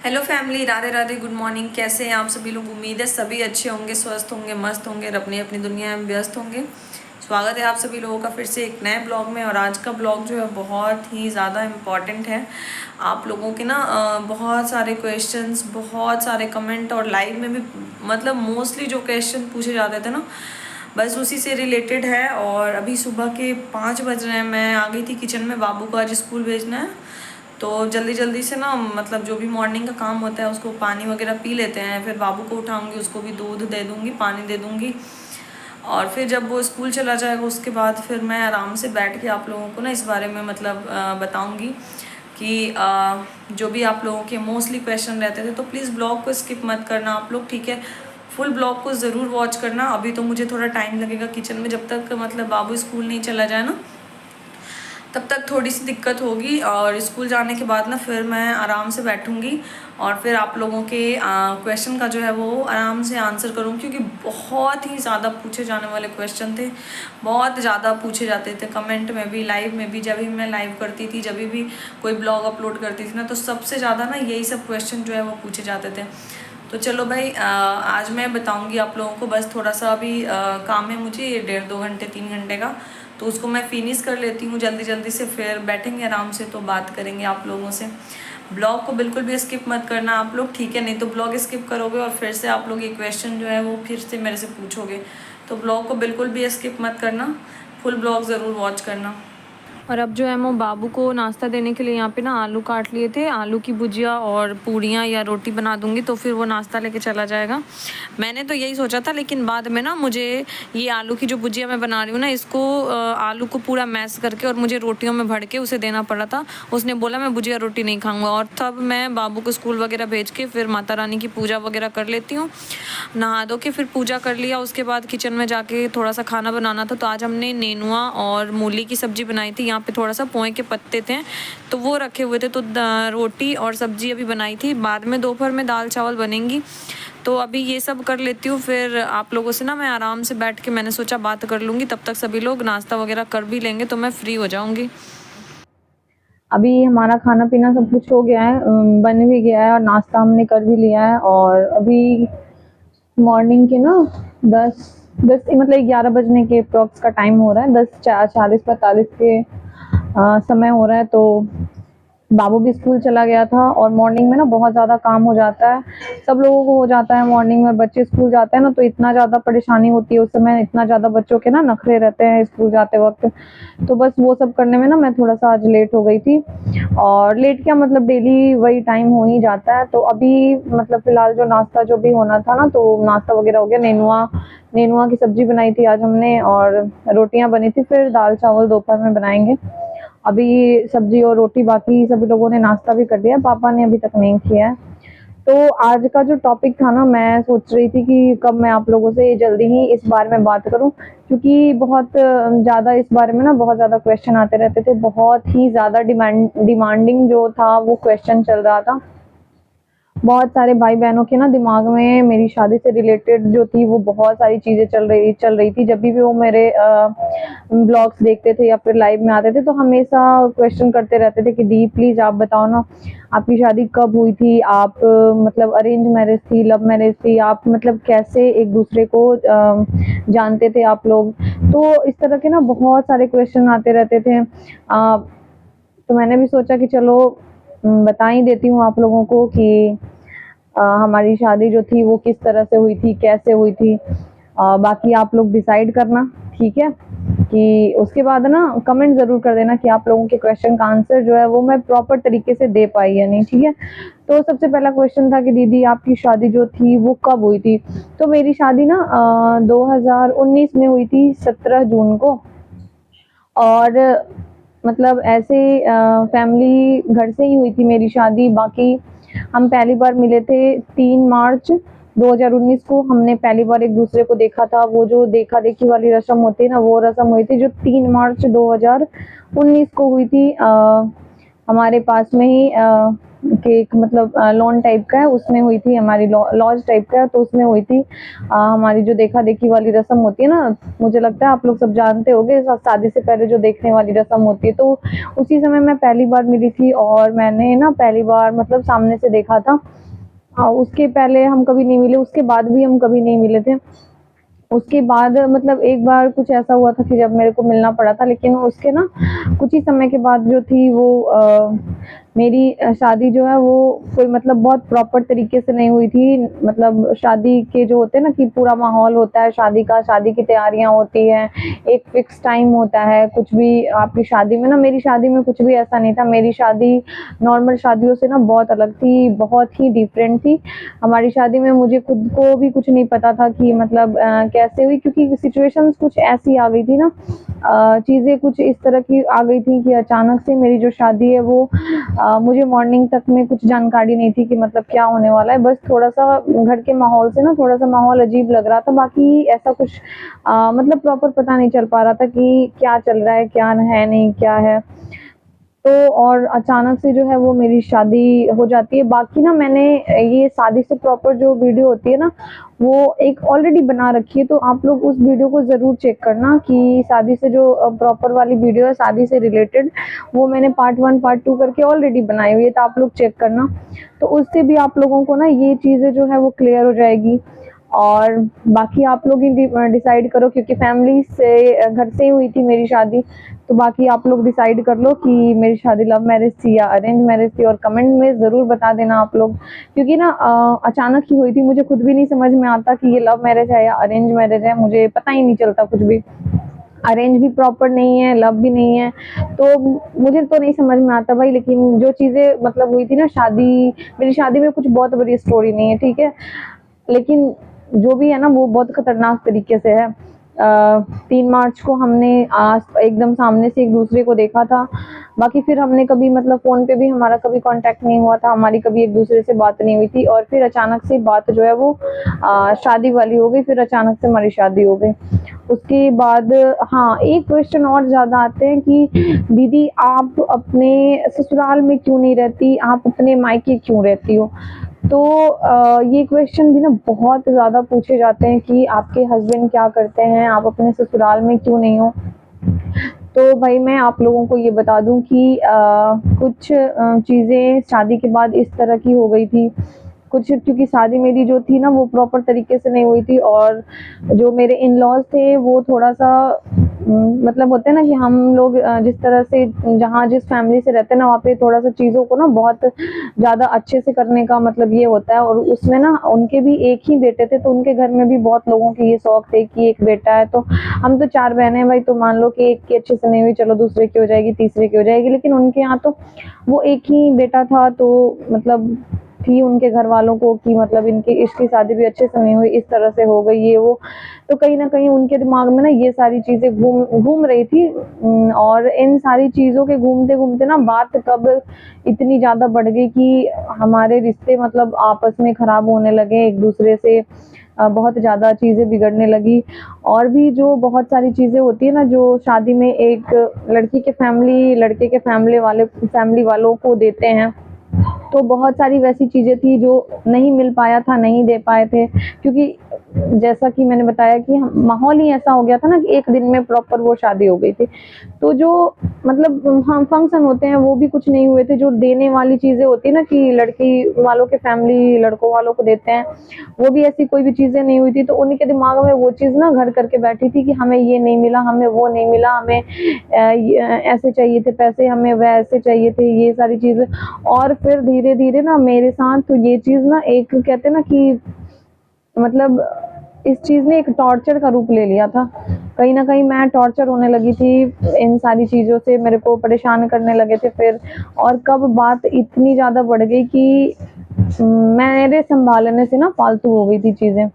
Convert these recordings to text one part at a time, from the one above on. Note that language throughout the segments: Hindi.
Hello family, Radhe Radhe, good morning. कैसे हैं आप सभी लोग? उम्मीद है सभी अच्छे होंगे, स्वस्थ होंगे, मस्त होंगे और अपनी अपनी दुनिया में व्यस्त होंगे। स्वागत है आप सभी लोगों का फिर से एक नए ब्लॉग में। और आज का ब्लॉग जो है बहुत ही ज़्यादा इम्पॉर्टेंट है। आप लोगों के ना बहुत सारे क्वेश्चंस, बहुत सारे कमेंट और लाइव में भी मतलब मोस्टली जो क्वेश्चन पूछे जाते थे ना, बस उसी से रिलेटेड है। और अभी सुबह के 5 बज रहे हैं, मैं आ गई थी किचन में। बाबू को आज स्कूल भेजना है, तो जल्दी जल्दी से ना मतलब जो भी मॉर्निंग का काम होता है उसको पानी वगैरह पी लेते हैं। फिर बाबू को उठाऊंगी, उसको भी दूध दे दूंगी, पानी दे दूंगी। और फिर जब वो स्कूल चला जाएगा उसके बाद फिर मैं आराम से बैठ के आप लोगों को ना इस बारे में मतलब बताऊंगी कि जो भी आप लोगों के मोस्टली क्वेश्चन रहते थे। तो प्लीज़ ब्लॉग को स्किप मत करना आप लोग, ठीक है? फुल ब्लॉग को ज़रूर वॉच करना। अभी तो मुझे थोड़ा टाइम लगेगा किचन में, जब तक मतलब बाबू स्कूल नहीं चला जाए ना तब तक थोड़ी सी दिक्कत होगी। और स्कूल जाने के बाद ना फिर मैं आराम से बैठूंगी और फिर आप लोगों के क्वेश्चन का जो है वो आराम से आंसर करूँगी, क्योंकि बहुत ही ज़्यादा पूछे जाने वाले क्वेश्चन थे। बहुत ज़्यादा पूछे जाते थे कमेंट में भी, लाइव में भी। जब भी मैं लाइव करती थी, जब भी कोई ब्लॉग अपलोड करती थी ना, तो सबसे ज़्यादा ना यही सब क्वेश्चन जो है वो पूछे जाते थे। तो चलो भाई, आज मैं बताऊंगी आप लोगों को। बस थोड़ा सा अभी काम है मुझे, ये 1.5-2 घंटे 3 घंटे का, तो उसको मैं फिनिश कर लेती हूँ जल्दी जल्दी से। फिर बैठेंगे आराम से तो बात करेंगे आप लोगों से। ब्लॉग को बिल्कुल भी स्किप मत करना आप लोग, ठीक है? नहीं तो ब्लॉग स्किप करोगे और फिर से आप लोग ये क्वेश्चन जो है वो फिर से मेरे से पूछोगे। तो ब्लॉग को बिल्कुल भी स्किप मत करना, फुल ब्लॉग ज़रूर वॉच करना। और अब जो है मैं बाबू को नाश्ता देने के लिए यहाँ पे ना आलू काट लिए थे। आलू की भुजिया और पूड़ियाँ या रोटी बना दूंगी, तो फिर वो नाश्ता लेके चला जाएगा। मैंने तो यही सोचा था, लेकिन बाद में ना मुझे ये आलू की जो भुजिया मैं बना रही हूँ ना, इसको आलू को पूरा मैश करके और मुझे रोटियों में भर के उसे देना पड़ा था। उसने बोला मैं भुजिया रोटी नहीं खाऊंगा। और तब मैं बाबू को स्कूल वगैरह भेज के फिर माता रानी की पूजा वगैरह कर लेती हूँ। नहा धो के फिर पूजा कर लिया, उसके बाद किचन में जाके थोड़ा सा खाना बनाना था। तो आज हमने नेनुआ और मूली की सब्जी बनाई थी। यहाँ पे थोड़ा सा पोहे के पत्ते थे तो वो रखे हुए थे, तो रोटी और सब्जी अभी बनाई थी। बाद में दोपहर में दाल चावल बनेंगी। तो अभी ये सब कर लेती हूँ, फिर आप लोगों से ना मैं आराम से बैठ के मैंने सोचा बात कर लूँगी। तब तक सभी लोग नाश्ता वगैरह कर भी लेंगे तो मैं फ्री हो जाऊँगी। अभी हमारा खाना पीना सब कुछ हो गया है, बन भी गया है और नाश्ता हमने कर भी लिया है। और अभी मॉर्निंग के ना 10 मतलब 11 बजने के अप्रॉक्स का टाइम हो रहा है। 10:40-45 के समय हो रहा है। तो बाबू भी स्कूल चला गया था और मॉर्निंग में ना बहुत ज़्यादा काम हो जाता है, सब लोगों को हो जाता है मॉर्निंग में। बच्चे स्कूल जाते हैं ना तो इतना ज़्यादा परेशानी होती है उस समय, इतना ज़्यादा बच्चों के ना नखरे रहते हैं स्कूल जाते वक्त। तो बस वो सब करने में ना मैं थोड़ा सा आज लेट हो गई थी। और लेट क्या मतलब डेली वही टाइम हो ही जाता है। तो अभी मतलब फिलहाल जो नाश्ता जो भी होना था ना, तो नाश्ता वगैरह हो गया। नेनुआ नेनुआ की सब्जी बनाई थी आज हमने और रोटियां बनी थी। फिर दाल चावल दोपहर में बनाएंगे। अभी सब्जी और रोटी बाकी सभी लोगों ने नाश्ता भी कर लिया, पापा ने अभी तक नहीं किया है। तो आज का जो टॉपिक था ना, मैं सोच रही थी कि कब मैं आप लोगों से जल्दी ही इस बारे में बात करूं, क्योंकि बहुत ज़्यादा इस बारे में ना बहुत ज़्यादा क्वेश्चन आते रहते थे। बहुत ही ज़्यादा डिमांडिंग जो था वो क्वेश्चन चल रहा था। बहुत सारे भाई बहनों के ना दिमाग में मेरी शादी से रिलेटेड जो थी वो बहुत सारी चीज़ें चल रही थी। जब भी वो मेरे ब्लॉग्स देखते थे या फिर लाइव में आते थे तो हमेशा क्वेश्चन करते रहते थे कि दी प्लीज़ आप बताओ ना, आपकी शादी कब हुई थी? आप मतलब अरेंज मैरिज थी, लव मैरिज थी? आप मतलब कैसे एक दूसरे को जानते थे आप लोग? तो इस तरह के ना बहुत सारे क्वेश्चन आते रहते थे। तो मैंने भी सोचा कि चलो बता ही देती हूँ आप लोगों को कि हमारी शादी जो थी वो किस तरह से हुई थी, कैसे हुई थी। बाकी आप लोग डिसाइड करना, ठीक है? कि उसके बाद ना कमेंट ज़रूर कर देना कि आप लोगों के क्वेश्चन का आंसर जो है वो मैं प्रॉपर तरीके से दे पाई या नहीं, ठीक है? तो सबसे पहला क्वेश्चन था कि दीदी आपकी शादी जो थी वो कब हुई थी? तो मेरी शादी ना 2019 में हुई थी, 17 जून को। और मतलब ऐसे फैमिली घर से ही हुई थी मेरी शादी। बाकी हम पहली बार मिले थे 3 मार्च 2019 को। हमने पहली बार एक दूसरे को देखा था। वो जो देखा देखी वाली रस्म होती है ना, वो रस्म हुई थी जो 3 मार्च 2019 को हुई थी। हमारे पास में ही केक मतलब लॉन टाइप का है, उसमें हुई थी हमारी, लॉज टाइप का है तो उसमें हुई थी हमारी जो देखा देखी वाली रस्म होती है ना, मुझे लगता है आप लोग सब जानते होंगे, शादी से पहले जो देखने वाली रस्म होती है, तो उसी समय मैं पहली बार मिली थी और मैंने ना पहली बार मतलब सामने से देखा था। उसके पहले हम कभी नहीं मिले, उसके बाद भी हम कभी नहीं मिले थे। उसके बाद मतलब एक बार कुछ ऐसा हुआ था कि जब मेरे को मिलना पड़ा था, लेकिन उसके ना कुछ ही समय के बाद जो थी वो मेरी शादी जो है वो कोई मतलब बहुत प्रॉपर तरीके से नहीं हुई थी। मतलब शादी के जो होते हैं ना कि पूरा माहौल होता है शादी का, शादी की तैयारियां होती हैं, एक फिक्स टाइम होता है कुछ भी आपकी शादी में ना, मेरी शादी में कुछ भी ऐसा नहीं था। मेरी शादी नॉर्मल शादियों से ना बहुत अलग थी, बहुत ही डिफरेंट थी। हमारी शादी में मुझे खुद को भी कुछ नहीं पता था कि मतलब कैसे हुई, क्योंकि सिचुएशंस कुछ ऐसी आ गई थी ना, चीज़ें कुछ इस तरह की आ गई थी कि अचानक से मेरी जो शादी है वो मुझे मॉर्निंग तक में कुछ जानकारी नहीं थी कि मतलब क्या होने वाला है। बस थोड़ा-सा घर के माहौल से ना थोड़ा-सा माहौल अजीब लग रहा था, बाकी ऐसा कुछ मतलब प्रॉपर पता नहीं चल पा रहा था कि क्या चल रहा है, क्या है नहीं, क्या है। तो और अचानक से जो है वो मेरी शादी हो जाती है। बाकी ना मैंने ये शादी से प्रॉपर जो वीडियो होती है ना, वो एक ऑलरेडी बना रखी है, तो आप लोग उस वीडियो को ज़रूर चेक करना कि शादी से जो प्रॉपर वाली वीडियो है शादी से रिलेटेड, वो मैंने पार्ट 1 पार्ट 2 करके ऑलरेडी बनाई हुई है, तो आप लोग चेक करना। तो उससे भी आप लोगों को ना ये चीज़ें जो है वो क्लियर हो जाएगी। और बाकी आप लोग ही डिसाइड करो, क्योंकि फैमिली से घर से ही हुई थी मेरी शादी, तो बाकी आप लोग डिसाइड कर लो कि मेरी शादी लव मैरिज थी या अरेंज मैरिज थी, और कमेंट में ज़रूर बता देना आप लोग। क्योंकि ना अचानक ही हुई थी, मुझे खुद भी नहीं समझ में आता कि ये लव मैरिज है या अरेंज मैरिज है, मुझे पता ही नहीं चलता कुछ भी। अरेंज भी प्रॉपर नहीं है, लव भी नहीं है, तो मुझे तो नहीं समझ में आता भाई। लेकिन जो चीज़ें मतलब हुई थी ना शादी, मेरी शादी में कुछ बहुत बड़ी स्टोरी नहीं है, ठीक है, लेकिन जो भी है ना वो बहुत खतरनाक तरीके से है। 3 मार्च को हमने आज एकदम सामने से एक दूसरे को देखा था। बाकी फिर हमने कभी मतलब फ़ोन पे भी हमारा कभी कांटेक्ट नहीं हुआ था, हमारी कभी एक दूसरे से बात नहीं हुई थी, और फिर अचानक से बात जो है वो शादी वाली हो गई, फिर अचानक से हमारी शादी हो गई। उसके बाद हाँ, एक क्वेश्चन और ज़्यादा आते हैं कि दीदी आप अपने ससुराल में क्यों नहीं रहती, आप अपने मायके क्यों रहती हो? तो ये क्वेश्चन भी ना बहुत ज़्यादा पूछे जाते हैं कि आपके हस्बैंड क्या करते हैं, आप अपने ससुराल में क्यों नहीं हो? तो भाई मैं आप लोगों को ये बता दूं कि कुछ चीज़ें शादी के बाद इस तरह की हो गई थी, कुछ क्योंकि शादी मेरी जो थी ना वो प्रॉपर तरीके से नहीं हुई थी, और जो मेरे इन-लॉज़ थे वो थोड़ा-सा मतलब होता है ना कि हम लोग जिस तरह से जहाँ जिस फैमिली से रहते हैं ना, वहाँ पे थोड़ा-सा चीज़ों को ना बहुत ज़्यादा अच्छे से करने का मतलब ये होता है। और उसमें ना उनके भी एक ही बेटे थे, तो उनके घर में भी बहुत लोगों के ये शौक थे कि एक बेटा है, तो हम तो 4 बहनें हैं भाई, तो मान लो कि एक की अच्छे से नहीं हुई, चलो दूसरे की हो जाएगी, तीसरे की हो जाएगी। लेकिन उनके यहाँ तो वो एक ही बेटा था, तो मतलब थी उनके घर वालों को कि मतलब इनकी इसकी शादी भी अच्छे से नहीं हुई, इस तरह से हो गई ये वो। तो कहीं न कहीं उनके दिमाग में ना ये सारी चीज़ें घूम घूम रही थी। और इन सारी चीज़ों के घूमते-घूमते ना बात कब इतनी ज़्यादा बढ़ गई कि हमारे रिश्ते मतलब आपस में खराब होने लगे, एक-दूसरे से बहुत ज़्यादा चीज़ें बिगड़ने लगी। और भी जो बहुत सारी चीज़ें होती है ना, जो शादी में एक लड़की के फैमिली लड़के के फैमिली वालों को देते हैं, तो बहुत सारी वैसी चीज़ें थी जो नहीं मिल पाया था, नहीं दे पाए थे, क्योंकि जैसा कि मैंने बताया कि हम माहौल ही ऐसा हो गया था ना कि एक दिन में प्रॉपर वो शादी हो गई थी। तो जो मतलब हाँ, फंक्शन होते हैं वो भी कुछ नहीं हुए थे, जो देने वाली चीज़ें होती है ना कि लड़की वालों के फैमिली लड़कों वालों को देते हैं, वो भी ऐसी कोई भी चीज़ें नहीं हुई थी। तो उनके दिमाग में वो चीज़ ना घर करके बैठी थी कि हमें ये नहीं मिला, हमें वो नहीं मिला, हमें ऐसे चाहिए थे पैसे, हमें वैसे चाहिए थे ये सारी चीज़ें। और फिर धीरे-धीरे ना मेरे साथ तो ये चीज़ ना एक कहते हैं ना कि मतलब इस चीज़ ने एक टॉर्चर का रूप ले लिया था। कहीं न कहीं मैं टॉर्चर होने लगी थी इन सारी चीज़ों से, मेरे को परेशान करने लगे थे फिर। और कब बात इतनी ज़्यादा बढ़ गई कि मेरे सँभालने से ना फालतू हो गई थी चीज़ें।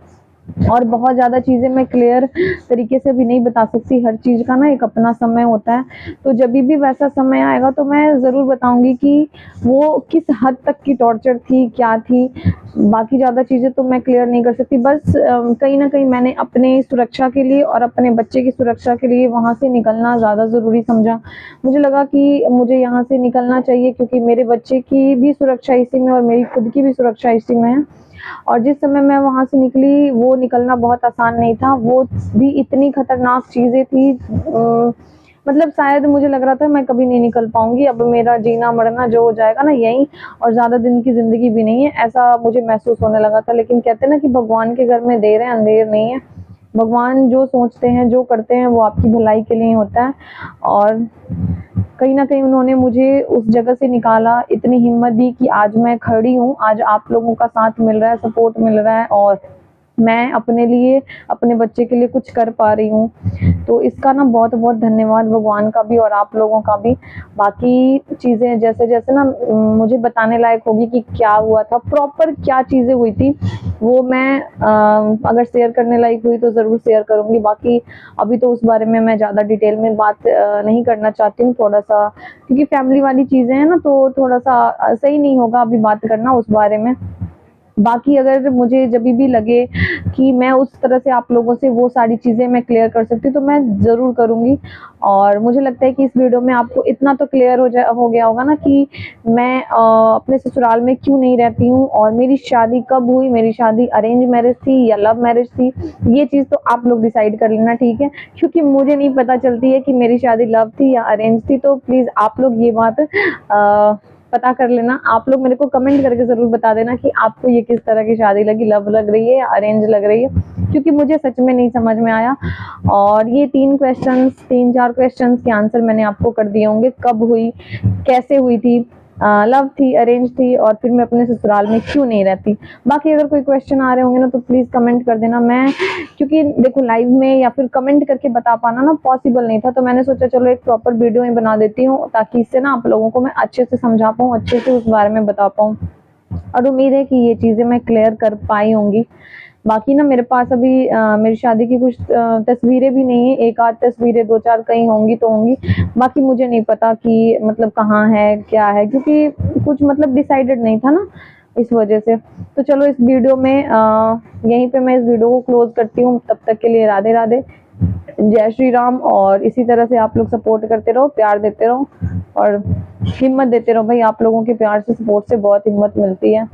और बहुत ज़्यादा चीज़ें मैं क्लियर तरीके से भी नहीं बता सकती, हर चीज़ का ना एक अपना समय होता है। तो जब भी वैसा समय आएगा तो मैं ज़रूर बताऊँगी कि वो किस हद तक की टॉर्चर थी, क्या थी। बाकी ज़्यादा चीज़ें तो मैं क्लियर नहीं कर सकती। बस कहीं न कहीं मैंने अपने सुरक्षा के लिए और अपने बच्चे की सुरक्षा के लिए वहाँ से निकलना ज़्यादा ज़रूरी समझा। मुझे लगा कि मुझे यहाँ से निकलना चाहिए, क्योंकि मेरे बच्चे की भी सुरक्षा इसी में और मेरी खुद की भी सुरक्षा इसी में है। और जिस समय मैं वहाँ से निकली, वो निकलना बहुत आसान नहीं था। वो भी इतनी खतरनाक चीज़ें थी, मतलब शायद मुझे लग रहा था मैं कभी नहीं निकल पाऊँगी, अब मेरा जीना-मरना जो हो जाएगा ना यहीं, और ज़्यादा दिन की ज़िंदगी भी नहीं है, ऐसा मुझे महसूस होने लगा था। लेकिन कहते हैं ना कि भगवान के घर में देर है, अंधेर नहीं है। भगवान जो सोचते हैं, जो करते हैं, वो आपकी भलाई के लिए ही होता है। और कहीं न कहीं उन्होंने मुझे उस जगह से निकाला, इतनी हिम्मत दी कि आज मैं खड़ी हूँ, आज आप लोगों का साथ मिल रहा है, सपोर्ट मिल रहा है, और मैं अपने लिए, अपने बच्चे के लिए कुछ कर पा रही हूँ। तो इसका ना बहुत-बहुत धन्यवाद भगवान का भी और आप लोगों का भी। बाकी चीज़ें जैसे-जैसे ना मुझे बताने लायक होगी कि क्या हुआ था, प्रॉपर क्या चीज़ें हुई थी, वो मैं अगर शेयर करने लायक हुई तो ज़रूर शेयर करूँगी। बाकी अभी तो उस बारे में मैं ज़्यादा डिटेल में बात नहीं करना चाहती हूँ, थोड़ा-सा क्योंकि फैमिली वाली चीज़ें हैं ना, तो थोड़ा-सा सही नहीं होगा अभी बात करना उस बारे में। बाकी अगर मुझे जभी भी लगे कि मैं उस तरह से आप लोगों से वो सारी चीज़ें मैं क्लियर कर सकती हूँ, तो मैं ज़रूर करूँगी। और मुझे लगता है कि इस वीडियो में आपको इतना तो क्लियर हो गया होगा ना कि मैं अपने ससुराल में क्यों नहीं रहती हूँ, और मेरी शादी कब हुई, मेरी शादी अरेंज मैरिज थी या लव मैरिज थी, ये चीज़ तो आप लोग डिसाइड कर लेना, ठीक है? क्योंकि मुझे नहीं पता चलती है कि मेरी शादी लव थी या अरेंज थी, तो प्लीज़ आप लोग ये बात पता कर लेना। आप लोग मेरे को कमेंट करके ज़रूर बता देना कि आपको ये किस तरह की शादी लगी, लव लग रही है या अरेंज लग रही है, क्योंकि मुझे सच में नहीं समझ में आया। और ये 3-4 क्वेश्चंस के आंसर मैंने आपको कर दिए होंगे, कब हुई, कैसे हुई थी, लव थी, अरेंज थी, और फिर मैं अपने ससुराल में क्यों नहीं रहती। बाकी अगर कोई क्वेश्चन आ रहे होंगे ना, तो प्लीज़ कमेंट कर देना। मैं क्योंकि देखो लाइव में या फिर कमेंट करके बता पाना ना पॉसिबल नहीं था, तो मैंने सोचा चलो एक प्रॉपर वीडियो ही बना देती हूँ, ताकि इससे ना आप लोगों को मैं अच्छे से समझा पाऊँ, अच्छे से उस बारे में बता पाऊँ। और उम्मीद है कि ये चीज़ें मैं क्लियर कर पाई होंगी। बाकी ना मेरे पास अभी मेरी शादी की कुछ तस्वीरें भी नहीं है, 1 आध तस्वीरें 2-4 कहीं होंगी तो होंगी। बाकी मुझे नहीं पता कि मतलब कहाँ है, क्या है, क्योंकि कुछ मतलब डिसाइडेड नहीं था ना, इस वजह से। तो चलो इस वीडियो में यहीं पे मैं इस वीडियो को क्लोज़ करती हूँ। तब तक के लिए राधे राधे, जय श्री राम। और इसी तरह से आप लोग सपोर्ट करते रहो, प्यार देते रहो और हिम्मत देते रहो भाई, आप लोगों के प्यार से, सपोर्ट से बहुत हिम्मत मिलती है।